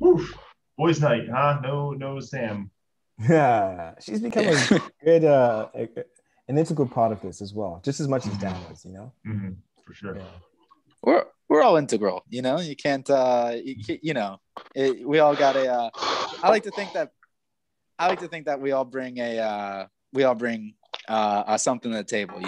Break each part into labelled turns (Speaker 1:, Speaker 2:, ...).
Speaker 1: Oof. Boys' night, huh? No, Sam.
Speaker 2: Yeah, she's become a good, an integral part of this as well, just as much as Dan was,
Speaker 1: Mm-hmm. For sure.
Speaker 2: Yeah.
Speaker 3: We're all integral, you can't we all got a I like to think that we all bring something to the table.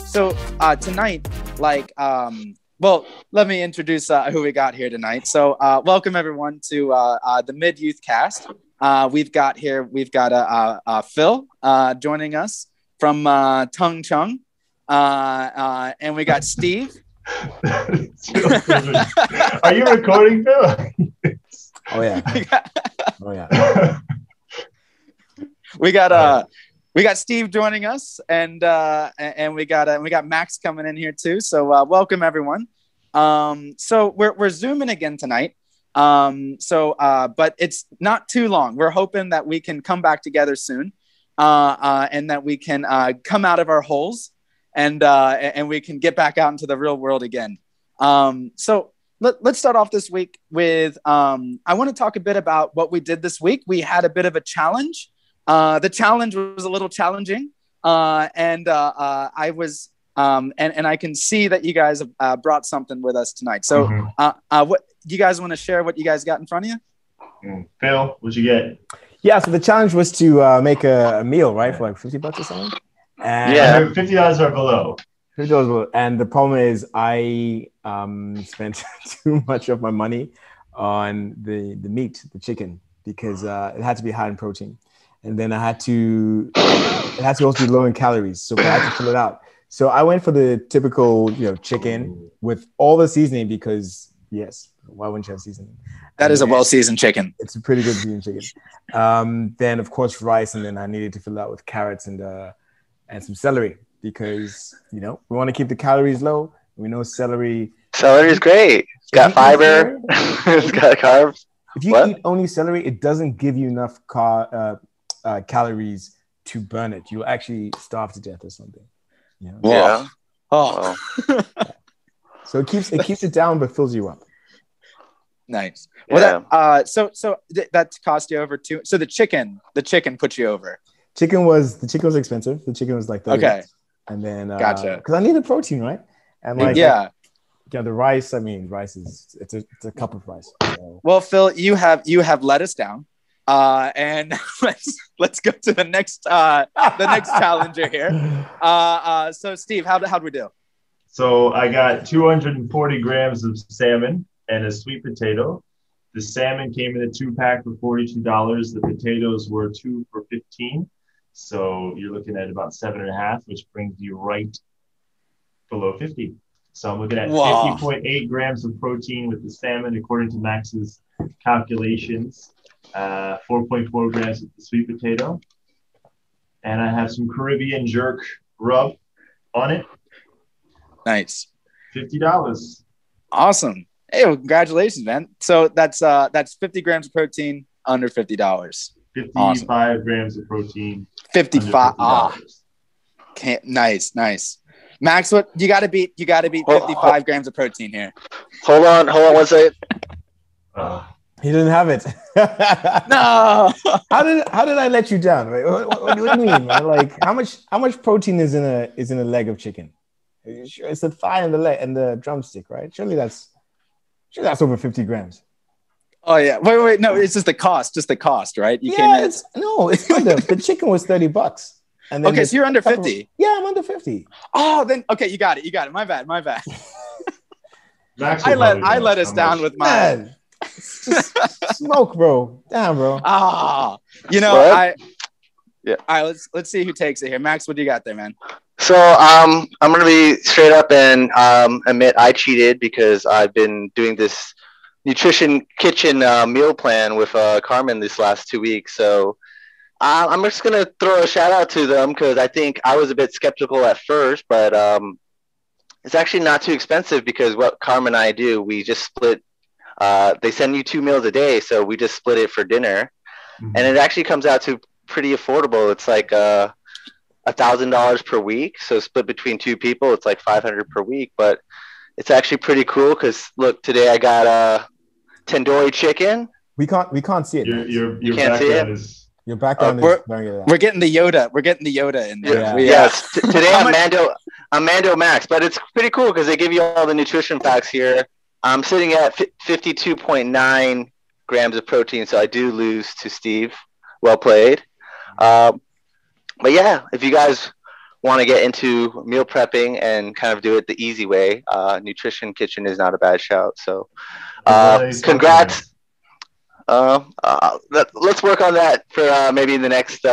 Speaker 3: So tonight, well, let me introduce who we got here tonight. So welcome everyone to the MidYouth cast. We've got Phil joining us from Tung Chung, and we got Steve.
Speaker 1: Are you recording, Phil?
Speaker 2: Oh yeah.
Speaker 3: We got Steve joining us, and we got Max coming in here too. So welcome everyone. So we're zooming again tonight. But it's not too long. We're hoping that we can come back together soon, and that we can come out of our holes, and we can get back out into the real world again. So let's start off this week with I want to talk a bit about what we did this week. We had a bit of a challenge. The challenge was a little challenging, and I was, and I can see that you guys brought something with us tonight. So, what do you guys want to share? What you guys got in front of
Speaker 1: you? Phil, what'd you get?
Speaker 2: Yeah, so the challenge was to make a meal, right, for like $50 or something. And
Speaker 1: yeah, $50 or below.
Speaker 2: $50, and the problem is I spent too much of my money on the meat, the chicken, because it had to be high in protein. And then it had to also be low in calories. So I had to fill it out. So I went for the typical, chicken with all the seasoning because, yes, why wouldn't you have seasoning?
Speaker 3: That is a well-seasoned chicken.
Speaker 2: It's a pretty good seasoned chicken. Then, of course, rice. And then I needed to fill it out with carrots and some celery because, we want to keep the calories low. We know celery.
Speaker 4: Celery is great. It's got fiber. It's got carbs.
Speaker 2: If you eat only celery, it doesn't give you enough calories to burn it. You'll actually starve to death or something.
Speaker 4: Yeah.
Speaker 3: Oh.
Speaker 2: So it keeps it down but fills you up.
Speaker 3: Nice. Well, yeah. That cost you over two. So the chicken put you over.
Speaker 2: The chicken was expensive. The chicken was like $30.
Speaker 3: Okay.
Speaker 2: And then
Speaker 3: gotcha.
Speaker 2: Because I needed protein, right? And the rice. I mean, rice is it's a cup of rice. So.
Speaker 3: Well, Phil, you have let us down. And let's go to the next challenger here. So Steve, how'd we do?
Speaker 1: So I got 240 grams of salmon and a sweet potato. The salmon came in a 2-pack for $42. The potatoes were 2 for $15. So you're looking at about 7.5, which brings you right below 50. So I'm looking at 50.8 grams of protein with the salmon, according to Max's calculations. 4.4 grams of the sweet potato, and I have some Caribbean jerk rub on it.
Speaker 3: Nice.
Speaker 1: $50.
Speaker 3: Awesome. Hey, well, congratulations, man. So that's 50 grams of protein under $50.
Speaker 1: 55
Speaker 3: awesome.
Speaker 1: Grams of protein.
Speaker 3: 55. Nice. Max, what you got to beat 55 grams of protein here.
Speaker 4: Hold on 1 second.
Speaker 2: He didn't have it.
Speaker 3: No.
Speaker 2: How did I let you down? What do you mean, man? Like how much protein is in a leg of chicken? It's the thigh and the leg and the drumstick, right? Surely that's over 50 grams.
Speaker 3: Oh yeah. Wait. No, it's just the cost, right?
Speaker 2: It's under. The chicken was $30. And then
Speaker 3: okay, so you're under 50.
Speaker 2: Yeah, I'm under 50.
Speaker 3: Oh, then okay, you got it. My bad.
Speaker 1: Max
Speaker 3: I let us down with my
Speaker 2: just smoke, bro. Damn, bro.
Speaker 3: All right, let's see who takes it here. Max, what do you got there, man?
Speaker 4: So I'm gonna be straight up and admit I cheated because I've been doing this nutrition kitchen meal plan with Carmen this last 2 weeks. So I'm just gonna throw a shout out to them because I think I was a bit skeptical at first, but it's actually not too expensive because what Carmen and I do, we just split they send you 2 meals a day. So we just split it for dinner, and it actually comes out to pretty affordable. It's like $1,000 per week. So split between 2 people, it's like $500 per week. But it's actually pretty cool because look, today I got tandoori chicken.
Speaker 2: We can't see it.
Speaker 1: Your
Speaker 4: You can't see it?
Speaker 2: Your background
Speaker 3: we're
Speaker 2: is
Speaker 3: getting the Yoda. We're getting the Yoda in there.
Speaker 2: Yeah.
Speaker 4: Yes. Today I'm Mando Max, but it's pretty cool because they give you all the nutrition facts here. I'm sitting at 52.9 grams of protein, so I do lose to Steve. Well played. But yeah, if you guys want to get into meal prepping and kind of do it the easy way, Nutrition Kitchen is not a bad shout. So congrats. Let's work on that for maybe in the next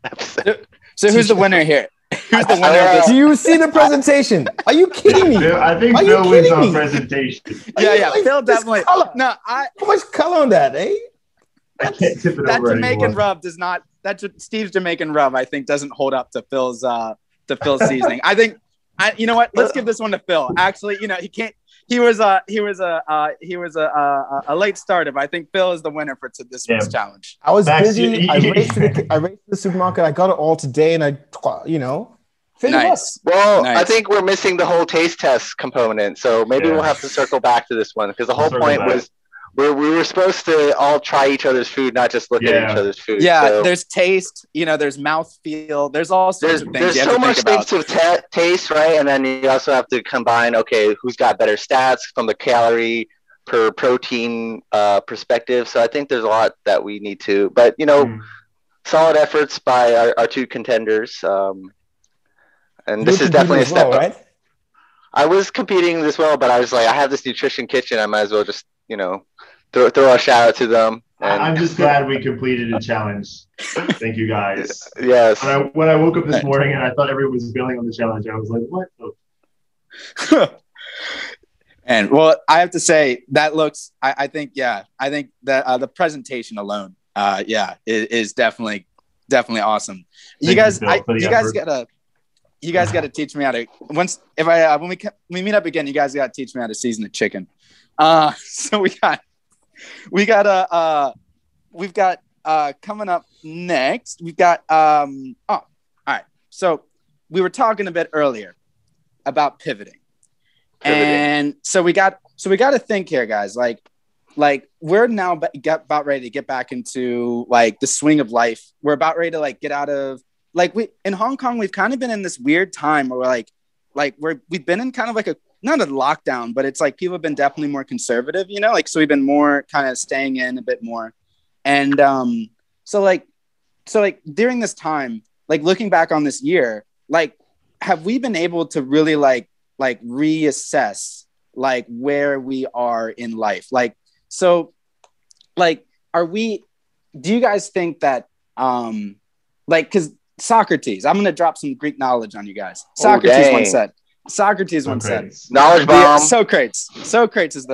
Speaker 4: episode.
Speaker 3: So who's the winner here? Who's the winner of this?
Speaker 2: Do you see the presentation? Are you kidding me?
Speaker 1: I think Phil wins on presentation.
Speaker 3: Yeah. Phil definitely. No,
Speaker 2: how much color on that, eh?
Speaker 1: I can't tip it
Speaker 3: that
Speaker 1: over
Speaker 3: Jamaican
Speaker 1: anymore.
Speaker 3: rub does not. Steve's Jamaican rub, I think, doesn't hold up to Phil's seasoning. I think. You know what? Let's give this one to Phil. Actually, he can't. He was a late starter, but I think Phil is the winner for this week's challenge.
Speaker 2: I was busy. I raced to the supermarket. I got it all today, and
Speaker 3: Nice.
Speaker 4: Well,
Speaker 3: Nice.
Speaker 4: I think we're missing the whole taste test component, so maybe we'll have to circle back to this one because the whole point was we were supposed to all try each other's food, not just look at each other's food.
Speaker 3: Yeah,
Speaker 4: so
Speaker 3: there's taste. There's mouthfeel. There's all sorts of things.
Speaker 4: There's so much things to taste, right? And then you also have to combine. Okay, who's got better stats from the calorie per protein perspective? So I think there's a lot that we need to. But solid efforts by our 2 contenders. And this is definitely a step up. Right? I was competing as well, but I was like, I have this Nutrition Kitchen. I might as well just, throw a shout out to them. And
Speaker 1: I'm just glad we completed a challenge. Thank you, guys.
Speaker 4: Yes.
Speaker 1: When I woke up this morning and I thought everyone was bailing on the challenge, I was like, what?
Speaker 3: And well, I have to say that looks. I think that the presentation alone, is definitely awesome. You guys gotta teach me how to when we meet up again. You guys gotta teach me how to season the chicken. So we've got coming up next. We've got all right. So we were talking a bit earlier about pivoting. And so we got to think here, guys. Like we're now about ready to get back into like the swing of life. We're about ready to like get out of we in Hong Kong. We've kind of been in this weird time where we've been in kind of like not a lockdown, but it's like people have been definitely more conservative, so we've been more kind of staying in a bit more. And so during this time, looking back on this year, have we been able to really reassess where we are in life? Do you guys think that because Socrates, I'm going to drop some Greek knowledge on you guys. Socrates once said
Speaker 4: knowledge bomb.
Speaker 3: Socrates is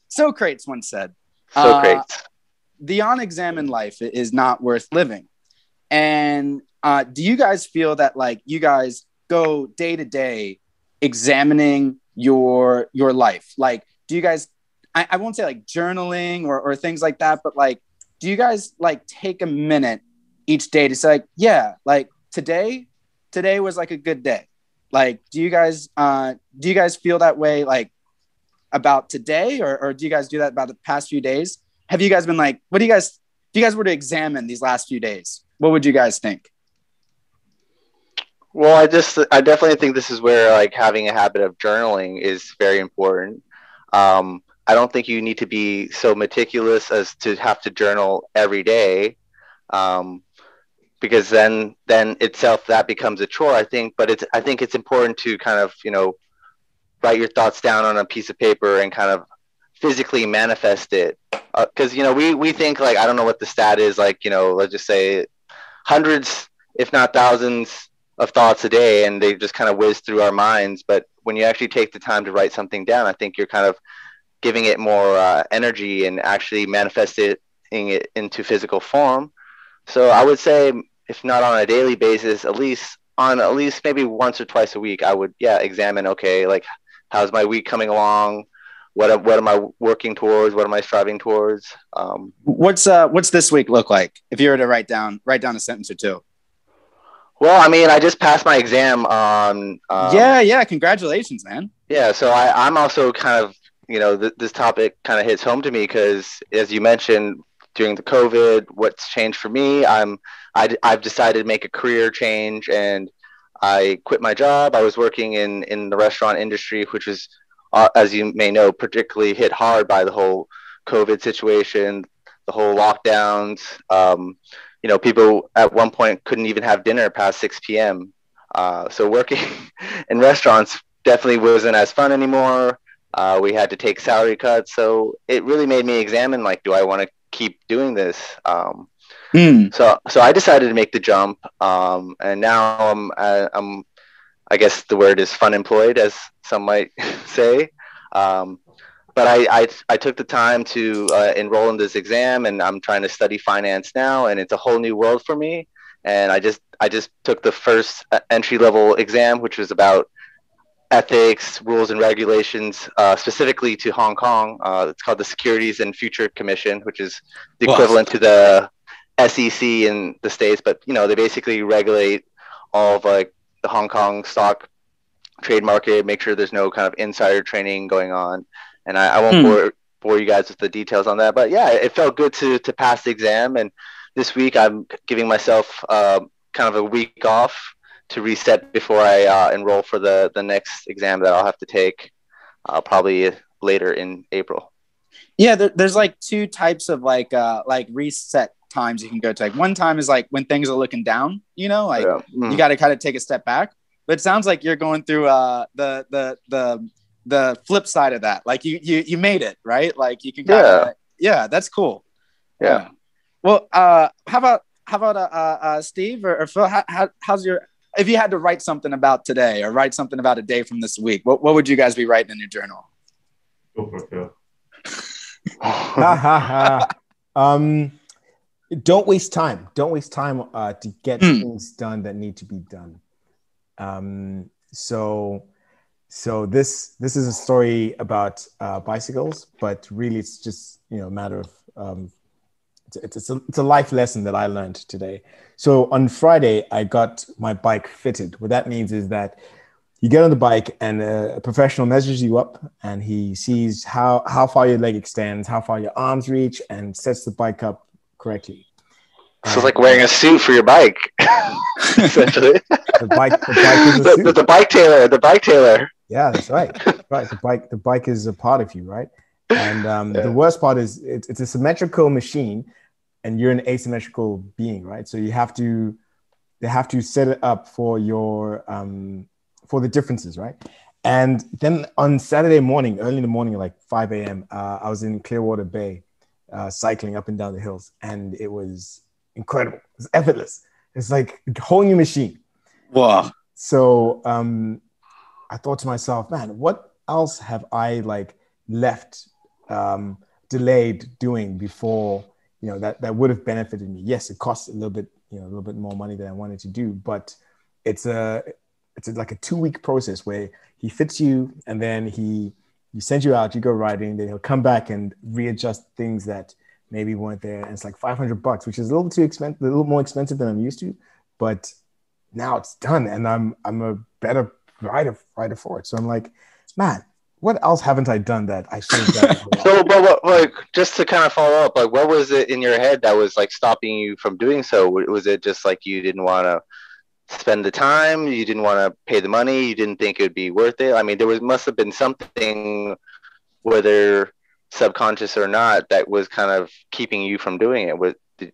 Speaker 3: Socrates once said the unexamined life is not worth living. And do you guys feel that you guys go day to day examining your life? Do you guys I won't say journaling or things like that, but do you guys take a minute each day to say today was a good day? Do you guys feel that way about today, or do you guys do that about the past few days? Have you guys been what do you guys, if you guys were to examine these last few days, what would you guys think?
Speaker 4: Well, I definitely think this is where having a habit of journaling is very important. I don't think you need to be so meticulous as to have to journal every day. Because then itself that becomes a chore, I think. But I think it's important to kind of write your thoughts down on a piece of paper and kind of physically manifest it. Because we think I don't know what the stat is, let's just say hundreds, if not thousands, of thoughts a day, and they just kind of whiz through our minds. But when you actually take the time to write something down, I think you're kind of giving it more energy and actually manifesting it into physical form. So I would say, if not on a daily basis, at least maybe once or twice a week, I would examine, okay, how's my week coming along? what am I working towards? What am I striving towards?
Speaker 3: What's this week look like if you were to write down a sentence or two?
Speaker 4: Well, I mean, I just passed my exam on.
Speaker 3: Yeah. Congratulations, man.
Speaker 4: Yeah. So I'm also kind of, this topic kind of hits home to me because, as you mentioned, during the COVID, what's changed for me, I've decided to make a career change, and I quit my job. I was working in the restaurant industry, which is, as you may know, particularly hit hard by the whole COVID situation, the whole lockdowns. People at one point couldn't even have dinner past 6 p.m. So working in restaurants definitely wasn't as fun anymore. We had to take salary cuts. So it really made me examine, like, do I want to keep doing this? So I decided to make the jump. And now I'm I guess the word is fun employed, as some might say. But I took the time to enroll in this exam, and I'm trying to study finance now, and it's a whole new world for me. And I just took the first entry level exam, which was about ethics, rules and regulations, specifically to Hong Kong. It's called the Securities and Futures Commission, which is the equivalent to the SEC in the States, but they basically regulate all of like the Hong Kong stock trade market, make sure there's no kind of insider trading going on. And I won't bore you guys with the details on that, but yeah, it felt good to pass the exam. And this week I'm giving myself kind of a week off to reset before I enroll for the next exam that I'll have to take probably later in April.
Speaker 3: Yeah, there's like two types of like reset times you can go to. Like one time is like when things are looking down, you got to kind of take a step back. But it sounds like you're going through the flip side of that. Like you made it, right? Like you can kind of, that's cool.
Speaker 4: Yeah.
Speaker 3: Well, how about Steve or Phil? How's your, if you had to write something about today or write something about a day from this week, what would you guys be writing in your journal?
Speaker 1: Go for it, Phil.
Speaker 2: Don't waste time. Don't waste time to get things done that need to be done. So this is a story about bicycles, but really it's just a matter of it's a life lesson that I learned today. So on Friday I got my bike fitted. What that means is that you get on the bike and a professional measures you up, and he sees how far your leg extends, how far your arms reach, and sets the bike up correctly.
Speaker 4: So it's like wearing a suit for your bike, essentially.
Speaker 2: The bike is a suit.
Speaker 4: The bike tailor.
Speaker 2: Yeah, that's right. Right. The bike is a part of you, right? And the worst part is it's a symmetrical machine, and you're an asymmetrical being, right? So they have to set it up for your for the differences, right? And then on Saturday morning, early in the morning, like 5 a.m., I was in Clearwater Bay, cycling up and down the hills, and it was incredible. It was effortless. It's like a whole new machine.
Speaker 3: Wow.
Speaker 2: So I thought to myself, man, what else have I left delayed doing before, that would have benefited me? Yes, it costs a little bit more money than I wanted to do, but it's like a 2-week process where he fits you, and then he sends you out, you go riding, then he'll come back and readjust things that maybe weren't there. And it's like $500, which is a little too expensive, a little more expensive than I'm used to, but now it's done, and I'm a better rider for it. So I'm like, man, what else haven't I done that I should have done?
Speaker 4: So, but just to kind of follow up, what was it in your head that was stopping you from doing so? Was it just you didn't want to spend the time, you didn't want to pay the money, you didn't think it would be worth it? I mean, must have been something, whether subconscious or not, that was kind of keeping you from doing it.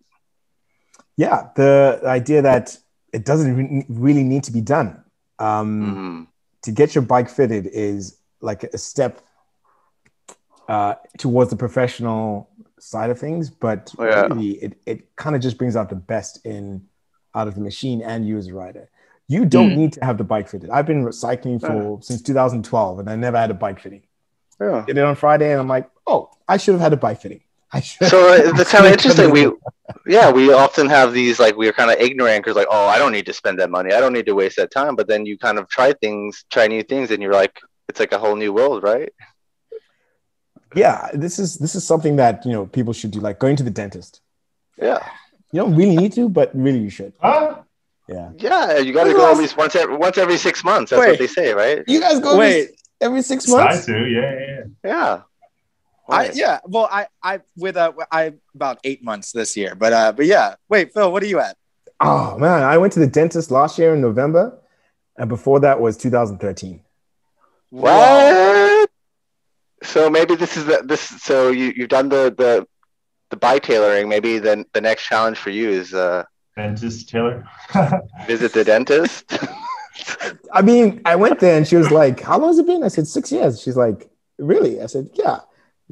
Speaker 2: Yeah, the idea that it doesn't really need to be done. To get your bike fitted is like a step towards the professional side of things, but really it kind of just brings out the best out of the machine and you as a rider. You don't need to have the bike fitted. I've been cycling since 2012, and I never had a bike fitting. Yeah. Did it on Friday, and I'm like, oh, I should have had a bike fitting.
Speaker 4: So it's kind of interesting. We often have these, we're kind of ignorant because I don't need to spend that money. I don't need to waste that time. But then you kind of try new things, and you're like, it's like a whole new world, right?
Speaker 2: Yeah, this is something that, you know, people should do, like going to the dentist.
Speaker 4: Yeah.
Speaker 2: You don't really need to, but really you should.
Speaker 1: Huh?
Speaker 2: Yeah.
Speaker 4: Yeah, you got to go at least once every 6 months. That's what they say, right?
Speaker 2: You guys go every 6 months?
Speaker 1: Try to, yeah.
Speaker 4: Yeah.
Speaker 3: I about 8 months this year, but yeah. Wait, Phil, what are you at?
Speaker 2: Oh man, I went to the dentist last year in November, and before that was 2013.
Speaker 4: What? Wow. So maybe this is so you've done the bi-tailoring. Maybe then the next challenge for you is
Speaker 1: dentist tailor.
Speaker 2: Visit the dentist. I mean, I went there and she was like, "How long has it been?" I said, 6 years. She's like, "Really?" I said, "Yeah."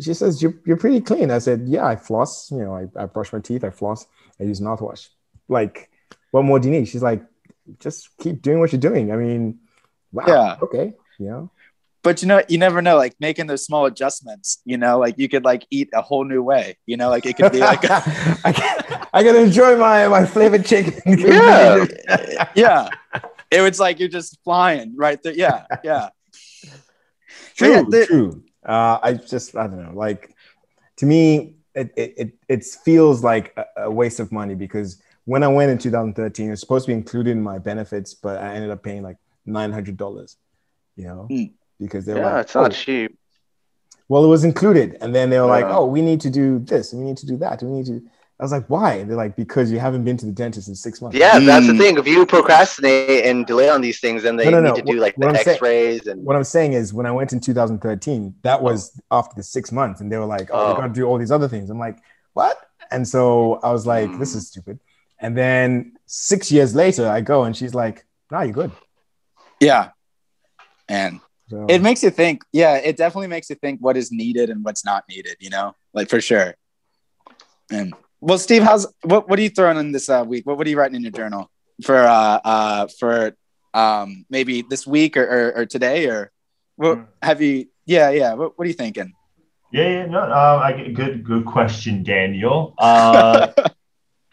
Speaker 2: She says, "You're pretty clean." I said, "Yeah, I floss. You know, I brush my teeth. I floss. I use mouthwash. Like, what more do you need?" She's like, "Just keep doing what you're doing." I mean, wow. Yeah. Okay. You know.
Speaker 3: But you know, you never know, like making those small adjustments, you know, like you could like eat a whole new way, you know, like it could be like
Speaker 2: I can enjoy my flavored chicken.
Speaker 3: Yeah. Yeah. It was like you're just flying right there. Yeah. Yeah.
Speaker 2: True. I don't know. Like, to me, it feels like a waste of money, because when I went in 2013, it was supposed to be included in my benefits, but I ended up paying like $900, you know, because they were like,
Speaker 4: it's not cheap.
Speaker 2: Well, it was included. And then they were like, "Oh, we need to do this. And we need to do that. We need to." I was like, "Why?" And they're like, "Because you haven't been to the dentist in 6 months."
Speaker 4: Yeah, that's the thing. If you procrastinate and delay on these things, then they need to do like the X-rays. And
Speaker 2: what I'm saying is, when I went in 2013, that was after the 6 months, and they were like, "Oh, we got to do all these other things." I'm like, "What?" And so I was like, "This is stupid." And then 6 years later, I go and she's like, "Nah, you're good."
Speaker 3: Yeah, and it makes you think. Yeah, it definitely makes you think what is needed and what's not needed. You know, like for sure. And well, Steve, what are you throwing in this week? What are you writing in your journal for maybe this week or today, or what have you? Yeah. What are you thinking?
Speaker 1: Good question, Daniel.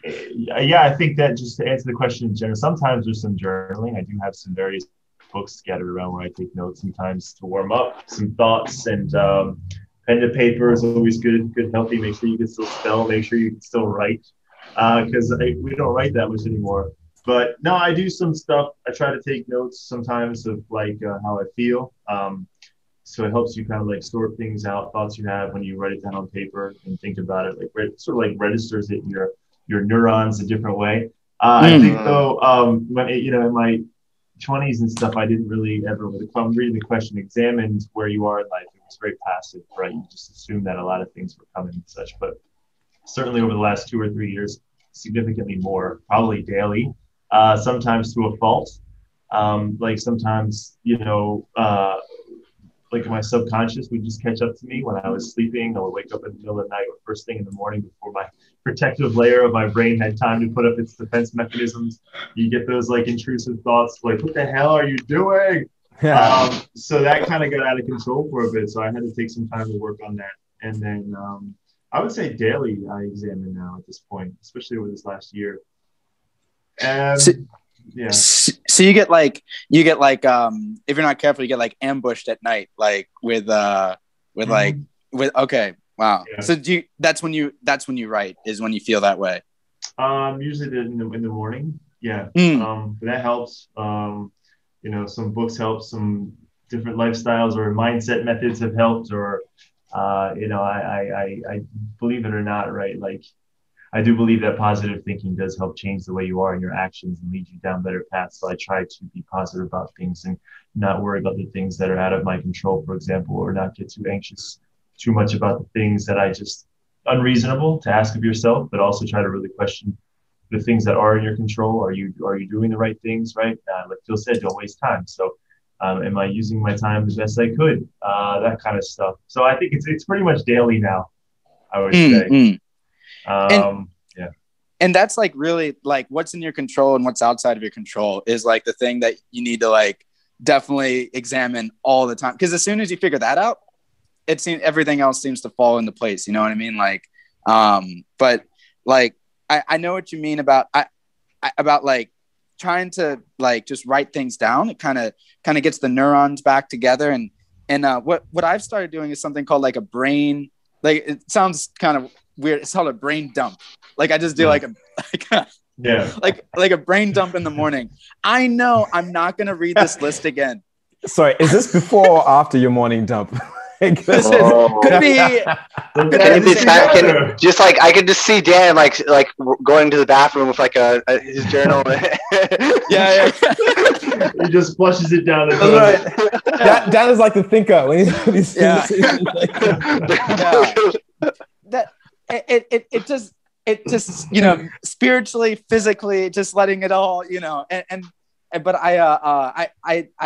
Speaker 1: Yeah, I think that, just to answer the question in general, sometimes there's some journaling. I do have some various books scattered around where I take notes sometimes to warm up some thoughts, and pen to paper is always good, healthy. Make sure you can still spell, make sure you can still write, because we don't write that much anymore. But no, I do some stuff. I try to take notes sometimes of like how I feel. So it helps you kind of like sort things out, thoughts you have when you write it down on paper and think about it. Like sort of like registers it in your neurons a different way. I think though, when in my 20s and stuff, I didn't really ever, if I'm reading the question, examined where you are in life. It was very passive, right? You just assume that a lot of things were coming and such. But certainly over the last 2 or 3 years, significantly more, probably daily, sometimes to a fault. Like sometimes, like my subconscious would just catch up to me when I was sleeping. I would wake up in the middle of the night or first thing in the morning before my protective layer of my brain had time to put up its defense mechanisms. You get those like intrusive thoughts like, "What the hell are you doing?" So that kind of got out of control for a bit. So I had to take some time to work on that. And then I would say daily I examine now at this point, especially over this last year. And yeah.
Speaker 3: So you get like if you're not careful, you get like ambushed at night, like with okay, wow. Yeah. So that's when you write, is when you feel that way?
Speaker 1: Usually in the morning. Yeah. But that helps. Some books help, some different lifestyles or mindset methods have helped, or I believe it or not, right? Like, I do believe that positive thinking does help change the way you are in your actions and lead you down better paths. So I try to be positive about things and not worry about the things that are out of my control, for example, or not get too anxious too much about the things that I just unreasonable to ask of yourself, but also try to really question the things that are in your control. Are you doing the right things, right? Like Phil said, don't waste time. So am I using my time the best I could? That kind of stuff. So I think it's pretty much daily now, I would say.
Speaker 3: And that's like really like what's in your control and what's outside of your control is like the thing that you need to like definitely examine all the time. Because as soon as you figure that out, it seems everything else seems to fall into place. You know what I mean? Like, but like I know what you mean about like trying to like just write things down. It kind of gets the neurons back together, and And what I've started doing is something called like a brain, like it sounds kind of weird. It's called a brain dump. Like I just do like a brain dump in the morning. I know I'm not going to read this list again.
Speaker 2: Sorry, is this before or after your morning dump?
Speaker 3: Could be
Speaker 4: just like I could just see Dan like going to the bathroom with like his journal.
Speaker 3: yeah.
Speaker 1: He just flushes it down.
Speaker 2: Right. Dan is like the thinker when he's
Speaker 3: it just spiritually, physically, just letting it all but I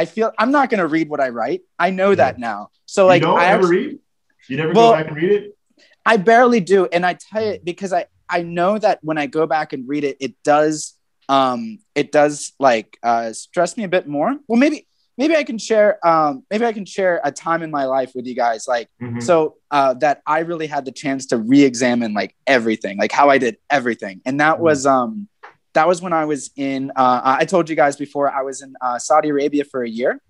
Speaker 3: feel I'm not gonna read what I write. I know that now. So like,
Speaker 1: you don't ever read? You never go back and read it?
Speaker 3: I barely do, and I tell you because I know that when I go back and read it, it does like stress me a bit more. Well, maybe I can share a time in my life with you guys, like so that I really had the chance to re-examine like everything, like how I did everything, and that was when I was in. I told you guys before I was in Saudi Arabia for a year,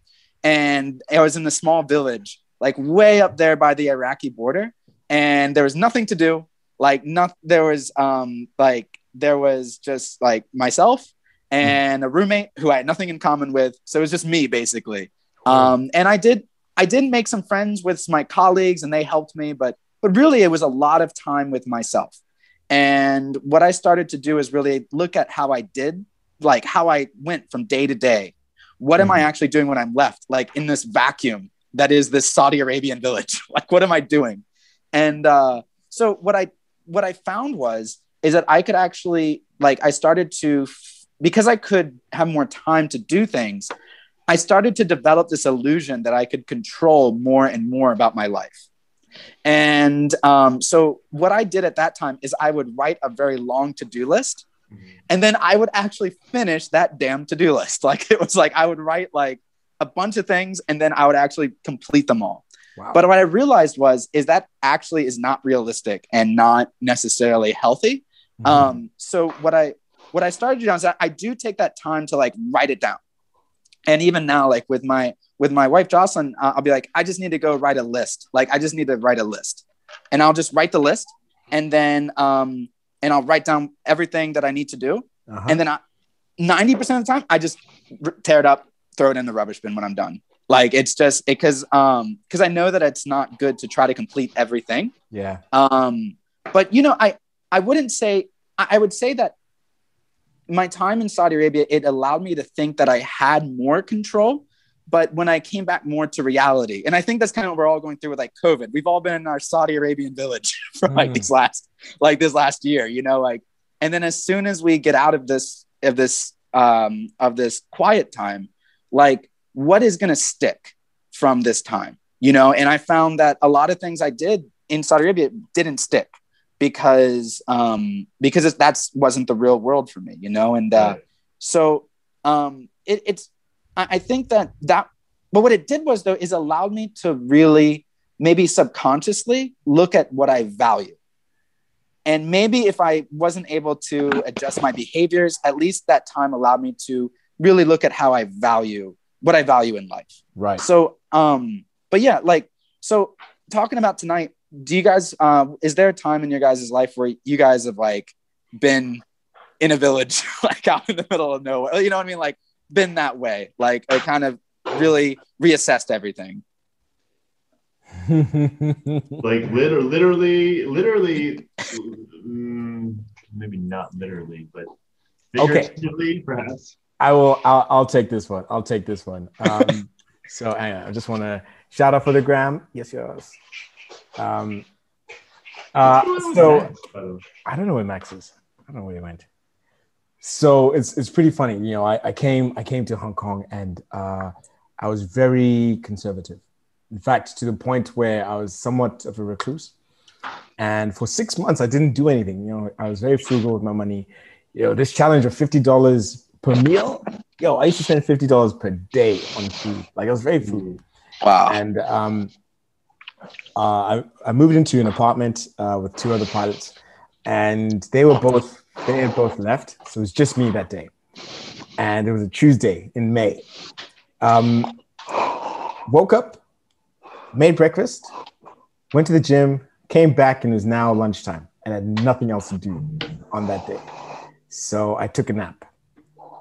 Speaker 3: and I was in a small village, like way up there by the Iraqi border, and there was nothing to do. Like there was just like myself and a roommate who I had nothing in common with. So it was just me basically. And I did make some friends with my colleagues and they helped me, but really it was a lot of time with myself. And what I started to do is really look at how I did, like how I went from day to day. What am I actually doing when I'm left, like in this vacuum that is this Saudi Arabian village? Like, what am I doing? And so what I found is that I could actually, like, I started to, because I could have more time to do things, I started to develop this illusion that I could control more and more about my life. And so what I did at that time is I would write a very long to-do list, and then I would actually finish that damn to-do list. Like it was like I would write like a bunch of things, and then I would actually complete them all. Wow. But what I realized is that actually is not realistic and not necessarily healthy. So what I started to do is I do take that time to like write it down. And even now, like with my wife, Jocelyn, I'll be like, I just need to go write a list. Like, I just need to write a list, and I'll just write the list, and then, and I'll write down everything that I need to do. And then 90% of the time I just tear it up, throw it in the rubbish bin when I'm done. Like, it's just because I know that it's not good to try to complete everything.
Speaker 2: Yeah.
Speaker 3: But I wouldn't say, I would say that my time in Saudi Arabia, it allowed me to think that I had more control. But when I came back more to reality, and I think that's kind of what we're all going through with like COVID, we've all been in our Saudi Arabian village for like this last year, like, and then as soon as we get out of this quiet time, like what is going to stick from this time, and I found that a lot of things I did in Saudi Arabia didn't stick because that wasn't the real world for me, and so I think that but what it did was though, is allowed me to really maybe subconsciously look at what I value. And maybe if I wasn't able to adjust my behaviors, at least that time allowed me to really look at how what I value in life.
Speaker 2: Right.
Speaker 3: So, but yeah, like, so talking about tonight, do you guys, is there a time in your guys' life where you guys have like been in a village, like out in the middle of nowhere, you know what I mean? Like, been that way, like, or kind of really reassessed everything?
Speaker 1: Like literally, maybe not literally, but figuratively, perhaps.
Speaker 2: I'll take this one. So hang on, I just want to shout out for the gram. Yes. So I don't know where Max is. I don't know where he went. So it's pretty funny. I came to Hong Kong and I was very conservative. In fact, to the point where I was somewhat of a recluse. And for 6 months, I didn't do anything. I was very frugal with my money. This challenge of $50 per meal. I used to spend $50 per day on food. Like, I was very frugal.
Speaker 3: Wow.
Speaker 2: And I moved into an apartment with 2 other pilots, and they had both left. So it was just me that day. And it was a Tuesday in May. Woke up, made breakfast, went to the gym, came back, and it was now lunchtime, and I had nothing else to do on that day. So I took a nap.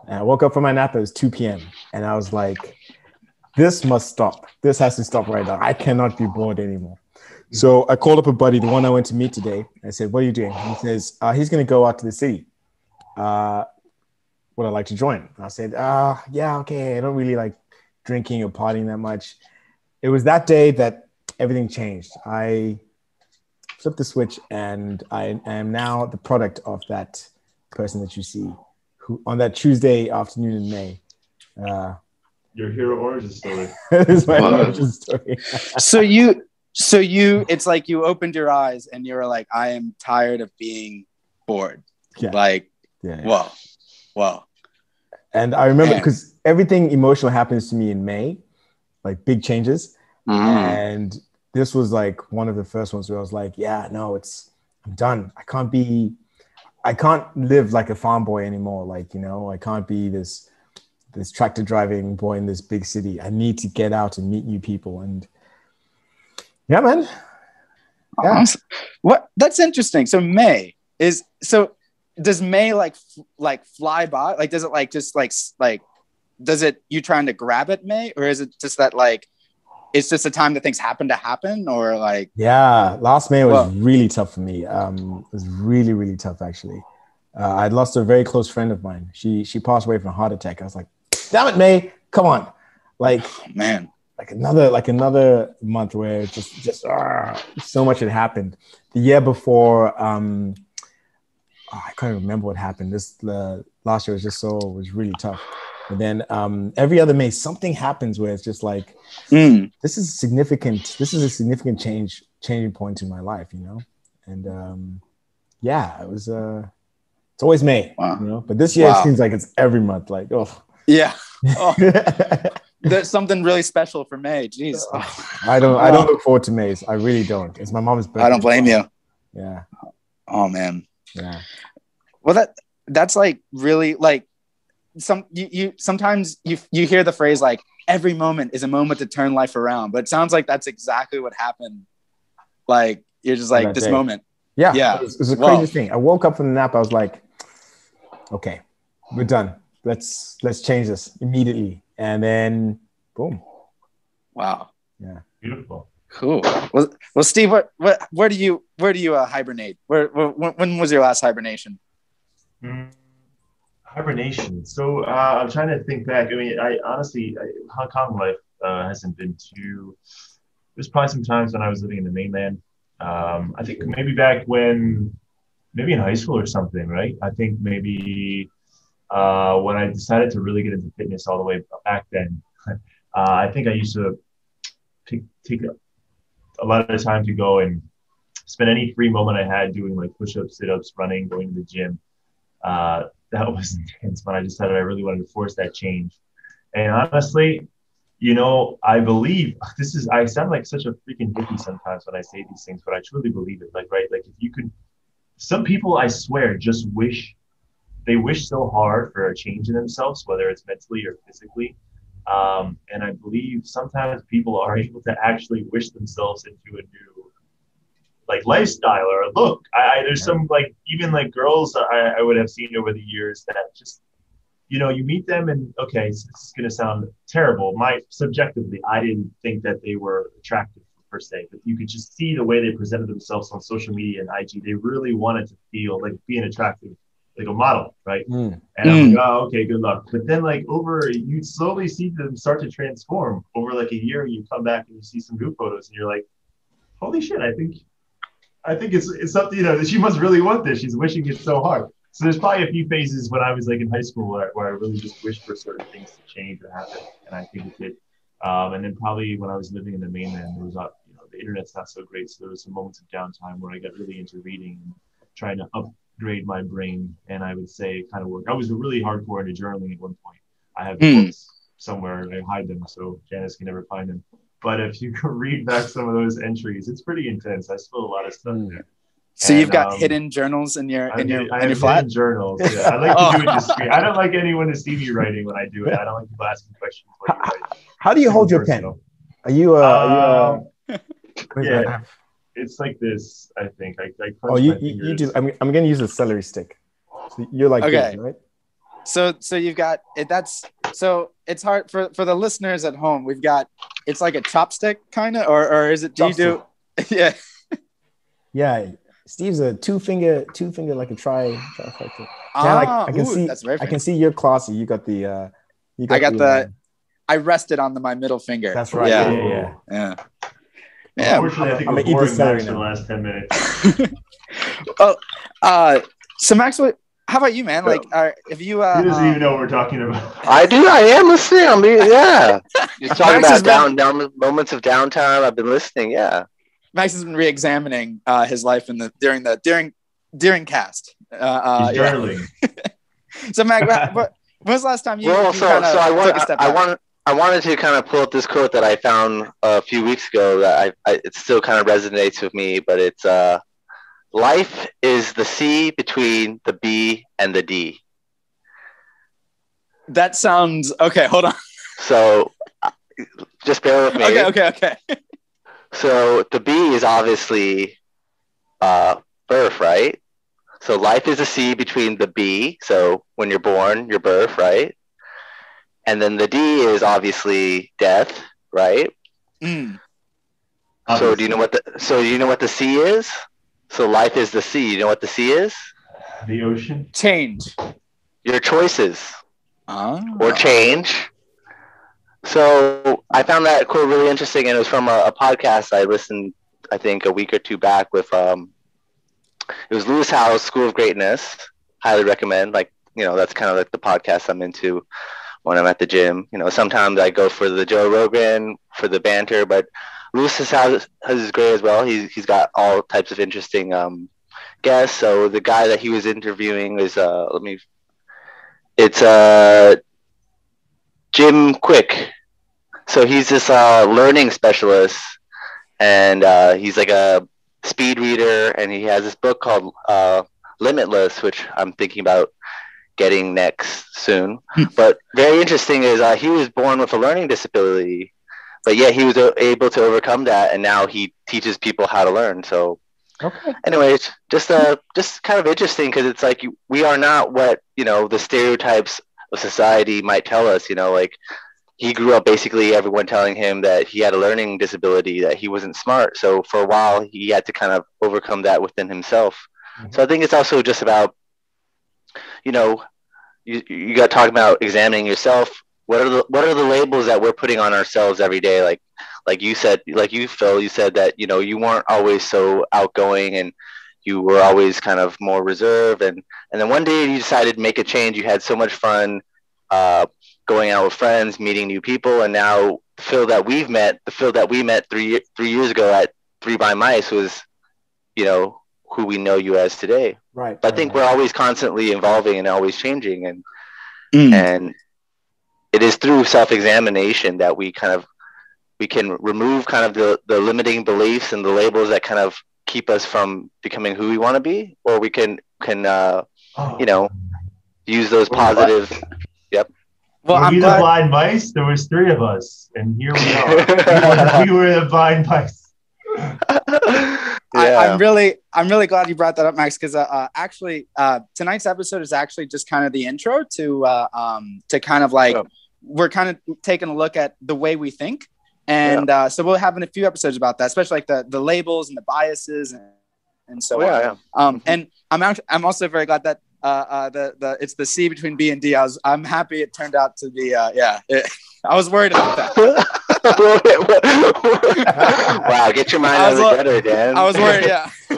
Speaker 2: And I woke up from my nap, it was 2 p.m. And I was like, this must stop. This has to stop right now. I cannot be bored anymore. So I called up a buddy, the one I went to meet today. I said, what are you doing? He says, he's going to go out to the city. Would I like to join? And I said, yeah, okay. I don't really like drinking or partying that much. It was that day that everything changed. I flipped the switch, and I am now the product of that person that you see who on that Tuesday afternoon in May.
Speaker 1: Your hero origin story.
Speaker 2: That is my origin story.
Speaker 3: So you, it's like you opened your eyes and you were like, I am tired of being bored.
Speaker 2: Yeah.
Speaker 3: Like,
Speaker 2: yeah.
Speaker 3: Whoa.
Speaker 2: And I remember because everything emotional happens to me in May, like big changes. And this was like one of the first ones where I was like, I'm done. I can't live like a farm boy anymore. Like, I can't be this tractor driving boy in this big city. I need to get out and meet new people. And yeah, man. Yeah.
Speaker 3: Awesome. That's interesting. So does May like fly by? Like, does it like just like does it, you trying to grab at May, or is it just that like, it's just a time that things happen, or like?
Speaker 2: Yeah. Last May was really tough for me. It was really, really tough actually. I'd lost a very close friend of mine. She passed away from a heart attack. I was like, damn it, May, come on. Like,
Speaker 3: man,
Speaker 2: like another month where just so much had happened. The year before, I can't remember what happened. Last year was really tough. And then every other May, something happens where it's just like, this is a significant changing point in my life, And it was it's always May, But this year it seems like it's every month. Like,
Speaker 3: yeah. There's something really special for May. Jeez.
Speaker 2: I don't look forward to May. I really don't. It's my mom's birthday.
Speaker 3: I don't blame you.
Speaker 2: Yeah.
Speaker 3: Oh man.
Speaker 2: Yeah.
Speaker 3: Well, that's like really like sometimes you hear the phrase like every moment is a moment to turn life around, but it sounds like that's exactly what happened. Like you're just like this moment.
Speaker 2: Yeah. It was the craziest thing. I woke up from the nap. I was like, okay, we're done. Let's change this immediately. And then boom.
Speaker 3: Wow.
Speaker 2: Yeah.
Speaker 1: Beautiful.
Speaker 3: Cool. Well, Steve, where do you hibernate? When was your last hibernation?
Speaker 1: Hibernation. So I'm trying to think back. I mean, Hong Kong life hasn't been too. There's probably some times when I was living in the mainland. I think maybe back when, maybe in high school or something, right? I think maybe when I decided to really get into fitness all the way back then. I think I used to take a lot of time to go and spend any free moment I had doing like push-ups, sit-ups, running, going to the gym. That was intense when I decided I really wanted to force that change. And honestly, I believe I sound like such a freaking hippie sometimes when I say these things, but I truly believe it. Like, right. Like if you could, some people I swear just wish so hard for a change in themselves, whether it's mentally or physically. And I believe sometimes people are able to actually wish themselves into a new like lifestyle or a look. There's some like, even like girls I would have seen over the years that just, you meet them and okay, so this is going to sound terrible. Subjectively, I didn't think that they were attractive per se, but you could just see the way they presented themselves on social media and IG. They really wanted to feel like being attractive, like a model, right? And I'm like, oh, okay, good luck. But then like you slowly see them start to transform over like a year. You come back and you see some new photos and you're like, holy shit, I think it's something, she must really want this. She's wishing it so hard. So there's probably a few phases when I was like in high school where I really just wished for certain things to change or happen. And I think it did. And then probably when I was living in the mainland, there was the internet's not so great. So there was some moments of downtime where I got really into reading and trying to upgrade my brain. And I would say it kind of worked. I was really hardcore into journaling at one point. I have books somewhere. I hide them so Janice can never find them. But if you can read back some of those entries, it's pretty intense. I spill a lot of stuff there.
Speaker 3: So you've got hidden journals in your flat?
Speaker 1: Journals. Yeah. I like to do it discreet. I don't like anyone to see me writing when I do it. I don't like people asking questions.
Speaker 2: How do you hold your pen? Are you
Speaker 1: Yeah, it's like this. I think I crunch
Speaker 2: Oh,
Speaker 1: my
Speaker 2: you
Speaker 1: fingers.
Speaker 2: do. I'm gonna use a celery stick. So you're like
Speaker 3: Okay.
Speaker 2: this, right?
Speaker 3: So you've got it. So it's hard for the listeners at home. It's like a chopstick kind of, or is it? Do you do? Yeah.
Speaker 2: Yeah. Steve's a two finger like a trifecta. Yeah, I can see.
Speaker 3: That's very
Speaker 2: I can see you're classy. You got the.
Speaker 3: I rested on my middle finger.
Speaker 2: That's right.
Speaker 3: Yeah.
Speaker 1: Unfortunately, I think
Speaker 2: I'm
Speaker 1: we're
Speaker 2: gonna eat
Speaker 1: boring
Speaker 2: this celery
Speaker 1: Max for the
Speaker 2: now.
Speaker 1: last 10 minutes.
Speaker 3: So Max, how about you, man? Like, if you
Speaker 1: He doesn't even know what we're talking about.
Speaker 4: I do. I am listening. I mean, yeah. You're talking
Speaker 3: Max
Speaker 4: about down moments of downtime. I've been listening. Yeah.
Speaker 3: Max has been re-examining his life during cast.
Speaker 1: He's journaling.
Speaker 3: So Max, when was the last time you?
Speaker 4: Well,
Speaker 3: you
Speaker 4: so
Speaker 3: took a step back?
Speaker 4: I wanted to kind of pull up this quote that I found a few weeks ago that it still kind of resonates with me, but it's life is the C between the B and the D.
Speaker 3: That sounds okay. Hold on.
Speaker 4: So just bear with me.
Speaker 3: Okay.
Speaker 4: So the B is obviously birth, right? So life is a C between the B. So when you're born, your birth, right? And then the D is obviously death, right?
Speaker 3: Mm.
Speaker 4: So do you know what the C is? So life is the C. You know what the C is?
Speaker 1: The ocean.
Speaker 3: Change.
Speaker 4: Your choices. Or change. So I found that quote really interesting, and it was from a podcast I listened, I think, a week or two back with it was Lewis Howes' School of Greatness. Highly recommend. Like, that's kind of like the podcast I'm into when I'm at the gym. Sometimes I go for the Joe Rogan, for the banter, but Lewis Howes is great as well. He's got all types of interesting guests. So the guy that he was interviewing is Jim Quick. So he's this learning specialist, and he's like a speed reader, and he has this book called Limitless, which I'm thinking about getting next soon. But very interesting is he was born with a learning disability, but yet he was able to overcome that, and now he teaches people how to learn. So anyway, it's just kind of interesting, because it's like we are not what the stereotypes of society might tell us. Like, he grew up basically everyone telling him that he had a learning disability, that he wasn't smart. So for a while, he had to kind of overcome that within himself. Mm-hmm. So I think it's also just about, you got talking about examining yourself. What are the labels that we're putting on ourselves every day? Like you said, Phil, you said that, you weren't always so outgoing, and you were always kind of more reserved. And then one day you decided to make a change. You had so much fun, going out with friends, meeting new people, and now the Phil that we met 3 years ago at 3 by Mice was, who we know you as today.
Speaker 2: Right.
Speaker 4: But I think we're always constantly evolving and always changing, and it is through self-examination that we can remove kind of the limiting beliefs and the labels that kind of keep us from becoming who we want to be, or we can use those positive. Yep.
Speaker 1: Well, were we the blind mice? There was 3 of us, and here we are. we were the blind mice.
Speaker 3: Yeah. I'm really glad you brought that up, Max, because actually tonight's episode is actually just kind of the intro to kind of like we're kind of taking a look at the way we think, and so we'll have a few episodes about that, especially like the labels and the biases and so on. And I'm also very glad that it's the C between B and D. I'm happy it turned out to be I was worried about that.
Speaker 4: Wow, get your mind out of the gutter, Dan.
Speaker 3: I was worried, yeah. All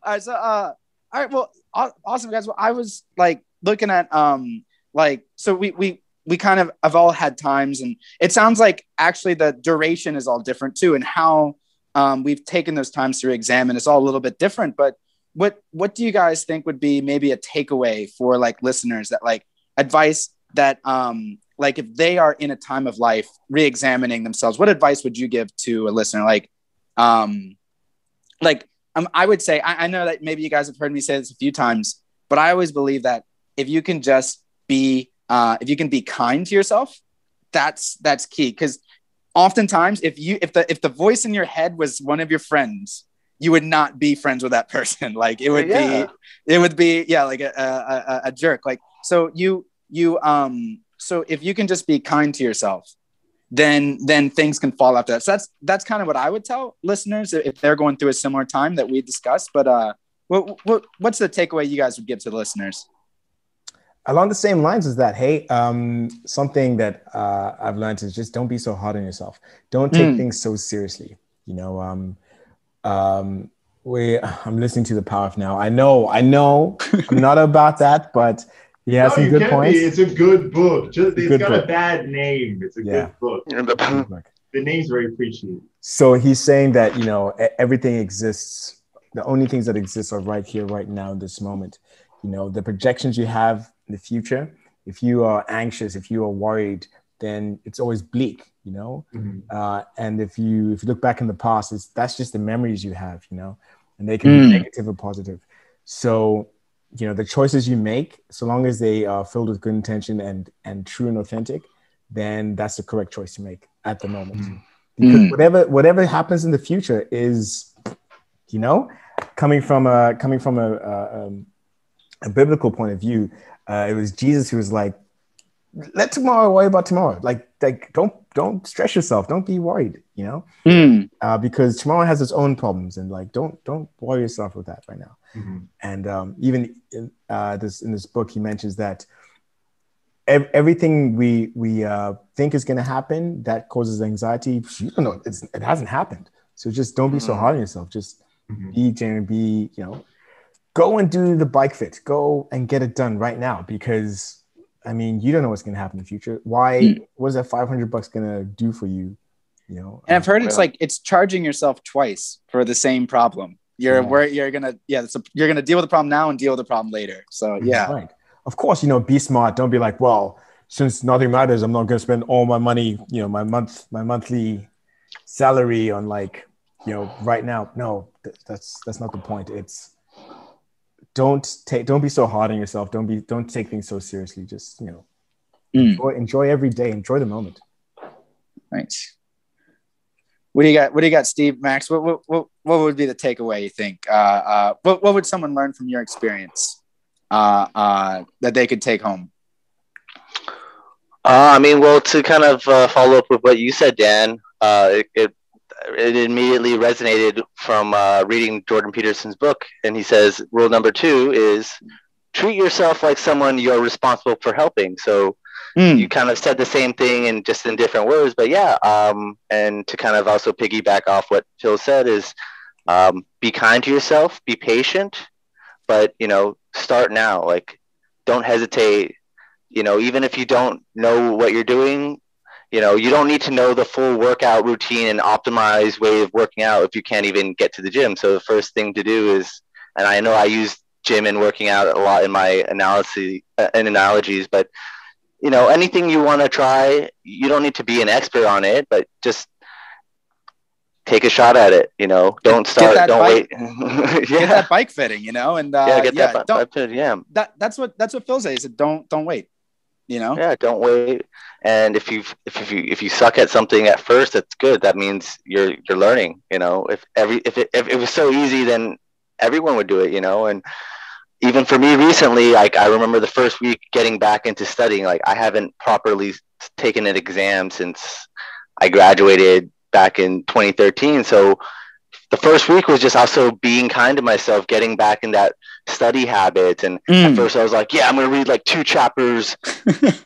Speaker 3: right, so all right, well, awesome, guys. Well, I was like looking at so we kind of have all had times, and it sounds like actually the duration is all different too, and how we've taken those times to examine is all a little bit different. But what do you guys think would be maybe a takeaway for like listeners, that like advice that like if they are in a time of life re-examining themselves, what advice would you give to a listener? I would say, I know that maybe you guys have heard me say this a few times, but I always believe that if you can just be kind to yourself, that's key. Because oftentimes if the voice in your head was one of your friends, you would not be friends with that person. Like it would be like a jerk. Like, so so if you can just be kind to yourself, then things can fall after that. So that's kind of what I would tell listeners if they're going through a similar time that we discussed. But what's the takeaway you guys would give to the listeners?
Speaker 2: Along the same lines as that, hey, something that I've learned is just don't be so hard on yourself. Don't take things so seriously. You know, I'm listening to The Power of Now. I know, I'm not about that, but he has some good points.
Speaker 1: It's a good book. It's got a bad name. It's a good book. The name's very appreciated.
Speaker 2: So he's saying that, you know, everything exists. The only things that exist are right here, right now, in this moment. You know, the projections you have in the future, if you are anxious, if you are worried, then it's always bleak, you know? And if you look back in the past, that's just the memories you have, you know, and they can be negative or positive. So, you know, the choices you make, so long as they are filled with good intention and true and authentic, then that's the correct choice to make at the moment. Because whatever happens in the future is, you know, coming from a biblical point of view, it was Jesus who was like, let tomorrow worry about tomorrow. Like don't stress yourself. Don't be worried, you know, because tomorrow has its own problems, and like, don't worry yourself with that right now. And even in this book, he mentions that everything we think is going to happen that causes anxiety, you don't know, it hasn't happened. So just don't be so hard on yourself. Just be genuine, you know, go and do the bike fit, go and get it done right now, because I mean, you don't know what's going to happen in the future. What is that $500 going to do for you? You know,
Speaker 3: and I've heard it's like it's charging yourself twice for the same problem. You're gonna deal with the problem now and deal with the problem later. So
Speaker 2: right. Of course, you know, be smart. Don't be like, well, since nothing matters, I'm not going to spend all my money, you know, my monthly salary on, like, you know, right now. No, that's not the point. It's don't be so hard on yourself. Don't take things so seriously. Just, you know, enjoy every day. Enjoy the moment.
Speaker 3: Nice. What do you got, Steve, Max? What would be the takeaway, you think? What would someone learn from your experience that they could take home?
Speaker 4: I mean, well, to kind of follow up with what you said, Dan, it immediately resonated from reading Jordan Peterson's book. And he says, rule number 2 is treat yourself like someone you're responsible for helping. So you kind of said the same thing and just in different words, but yeah. And to kind of also piggyback off what Phil said is be kind to yourself, be patient, but, you know, start now. Like, don't hesitate. You know, even if you don't know what you're doing, you know, you don't need to know the full workout routine and optimized way of working out if you can't even get to the gym. So the first thing to do is, and I know I use gym and working out a lot in my analogies, but, you know, anything you want to try, you don't need to be an expert on it, but just take a shot at it. You know, don't wait.
Speaker 3: Get that bike fitting, you know, and
Speaker 4: get that bike fitting. Yeah,
Speaker 3: that's what Phil says. He said, don't wait. You know,
Speaker 4: don't wait. And if you suck at something at first, that's good. That means you're learning. You know, if it was so easy, then everyone would do it. You know, and even for me recently, like, I remember the first week getting back into studying. Like, I haven't properly taken an exam since I graduated back in 2013. So the first week was just also being kind to myself, getting back in that study habit. And at first I was like, I'm going to read like 2 chapters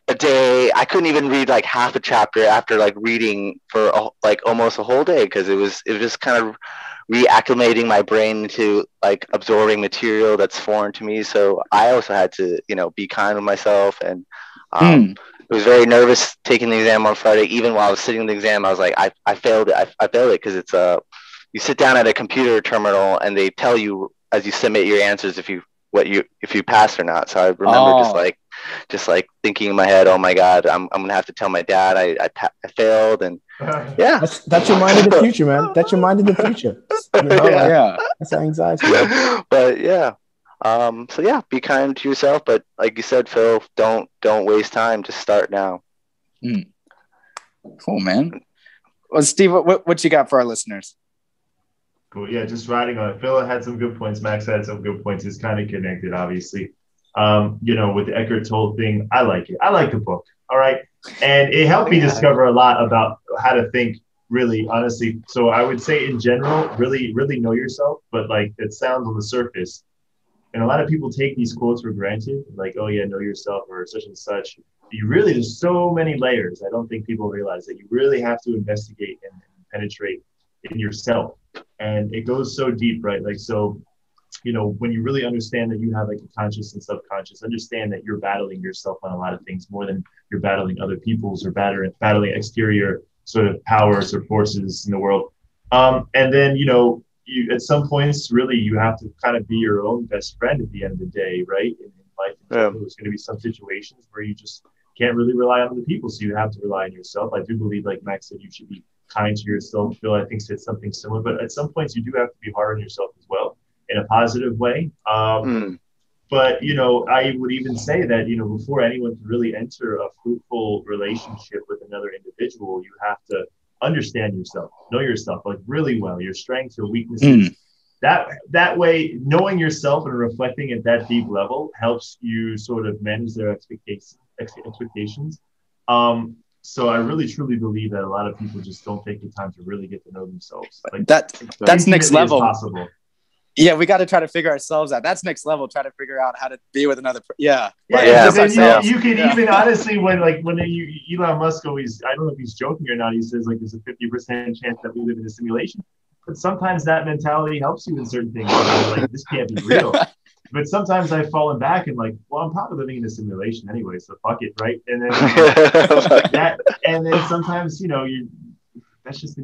Speaker 4: a day. I couldn't even read like half a chapter after like reading for like almost a whole day, because it was just kind of reacclimating my brain into like absorbing material that's foreign to me. So I also had to, you know, be kind with myself. And I was very nervous taking the exam on Friday. Even while I was sitting in the exam, I was like, I failed it. I failed it because it's you sit down at a computer terminal and they tell you as you submit your answers if you pass or not. So I remember just like thinking in my head, oh my God, I'm gonna have to tell my dad I failed. And yeah,
Speaker 2: that's your mind in the future, man. That's your mind in the future. You know, that's anxiety.
Speaker 4: But yeah. So yeah, be kind to yourself, but like you said, Phil, don't waste time. Just start now.
Speaker 3: Cool, man. Well, Steve, what you got for our listeners?
Speaker 1: Cool. Yeah, just riding on it. Phil had some good points. Max had some good points. It's kind of connected, obviously. With the Eckhart Tolle thing, I like it. I like the book. All right. And it helped me discover a lot about how to think, really, honestly. So I would say in general, really, really know yourself. But like it sounds on the surface. And a lot of people take these quotes for granted, like, oh, yeah, know yourself or such and such. There's so many layers. I don't think people realize that you really have to investigate and penetrate in yourself. And it goes so deep, right? Like, so, when you really understand that you have like a conscious and subconscious, understand that you're battling yourself on a lot of things more than you're battling other people's or battling exterior sort of powers or forces in the world. And then, you at some points, really, you have to kind of be your own best friend at the end of the day, right? In life, there's going to be some situations where you just can't really rely on other people. So you have to rely on yourself. I do believe, like Max said, you should be kind to yourself. Phil, I think, said something similar. But at some points, you do have to be hard on yourself as well in a positive way. But, I would even say that, before anyone can really enter a fruitful relationship with another individual, you have to understand yourself, know yourself like really well, your strengths, your weaknesses. That way, knowing yourself and reflecting at that deep level helps you sort of manage their expectations. So I really truly believe that a lot of people just don't take the time to really get to know themselves. Like
Speaker 3: that's next level.
Speaker 1: Possible.
Speaker 3: Yeah, we got to try to figure ourselves out. That's next level. Try to figure out how to be with another. You can even honestly, when Elon Musk always, I don't know if he's joking or not. He says like there's a 50% chance that we live in a simulation. But sometimes that mentality helps you in certain things. Like this can't be real. But sometimes I've fallen back and like, well, I'm probably living in a simulation anyway, so fuck it, right? And then then sometimes that's just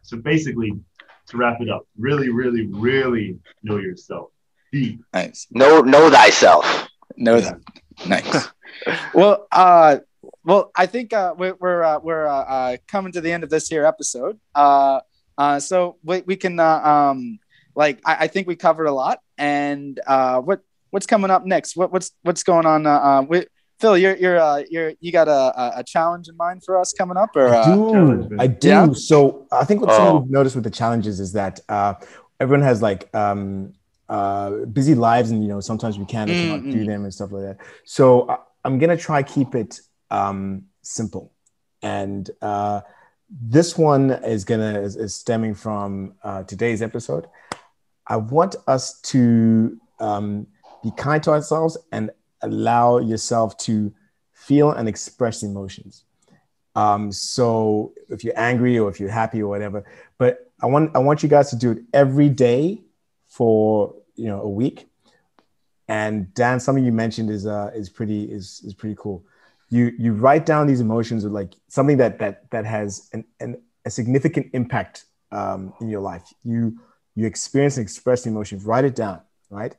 Speaker 3: so basically. To wrap it up, really, really, really know yourself. Deep.
Speaker 4: Nice. Know thyself.
Speaker 3: Know that. Nice. Well, I think we're coming to the end of this here episode. So we can I think we covered a lot. And what's coming up next? What's going on? Phil, you got a challenge in mind for us coming up, or
Speaker 2: I do. Yeah? So I think what some of you noticed with the challenges is that everyone has like busy lives, and sometimes we cannot do them and stuff like that. So I'm gonna try keep it simple, and this one is stemming from today's episode. I want us to be kind to ourselves and allow yourself to feel and express emotions. So if you're angry or if you're happy or whatever, but I want you guys to do it every day for a week. And Dan, something you mentioned is pretty cool. You write down these emotions with like something that has a significant impact in your life. You experience and express the emotions. Write it down, right?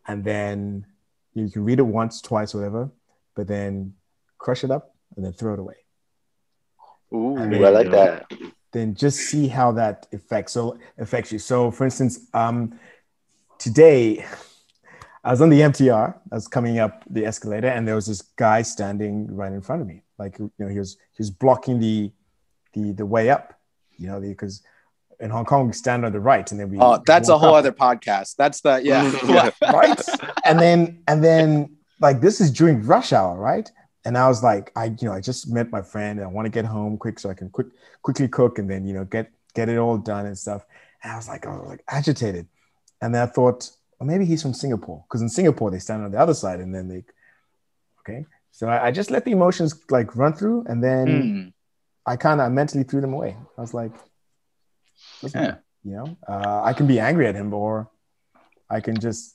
Speaker 2: And then you can read it once, twice, whatever, but then crush it up and then throw it away.
Speaker 4: Ooh, I like that.
Speaker 2: Then just see how that affects you. So for instance, today I was on the MTR. I was coming up the escalator, and there was this guy standing right in front of me. Like he was blocking the way up. Because in Hong Kong we stand on the right, and then we.
Speaker 3: Oh, that's a whole other podcast. That's
Speaker 2: right. And then like this is during rush hour, right? And I was like, I just met my friend, and I want to get home quick so I can quickly cook, and then get it all done and stuff. And I was like agitated, and then I thought, well, maybe he's from Singapore, because in Singapore they stand on the other side, and then So I just let the emotions like run through, and then I kind of mentally threw them away. I was like, I can be angry at him, or I can just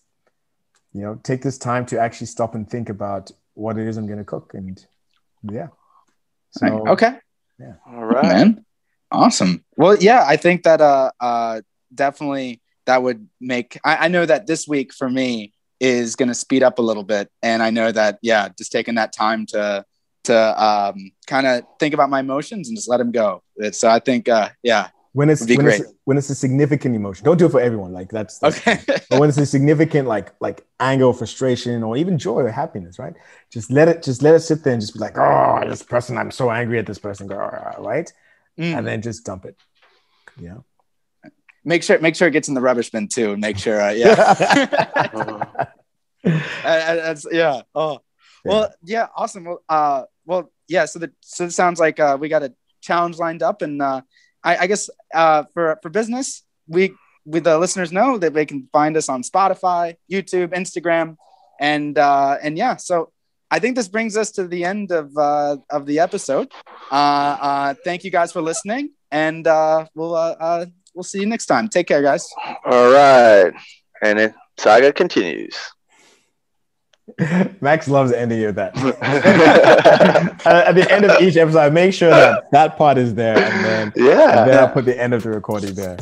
Speaker 2: take this time to actually stop and think about what it is I'm going to cook. And so
Speaker 3: okay,
Speaker 4: all right,
Speaker 3: man, awesome. Well, yeah, I think that definitely that would make I know that this week for me is going to speed up a little bit, and I know that just taking that time to kind of think about my emotions and just let them go. So I think when it's a significant emotion, don't do it for everyone. Like that's okay. But when it's a significant like anger, or frustration, or even joy or happiness, right? Just let it sit there and just be like, oh, this person, I'm so angry at this person, right?
Speaker 2: and then just dump it. Yeah.
Speaker 3: Make sure it gets in the rubbish bin too, and make sure. That's yeah. Oh, well, yeah. Awesome. Well, yeah. So it sounds like we got a challenge lined up, and I guess for business, we the listeners know that they can find us on Spotify, YouTube, Instagram, and yeah. So I think this brings us to the end of the episode. Thank you guys for listening, and we'll see you next time. Take care, guys.
Speaker 4: All right, and Saga continues.
Speaker 2: Max loves ending it with that. At the end of each episode, I make sure that part is there, and then I put the end of the recording there.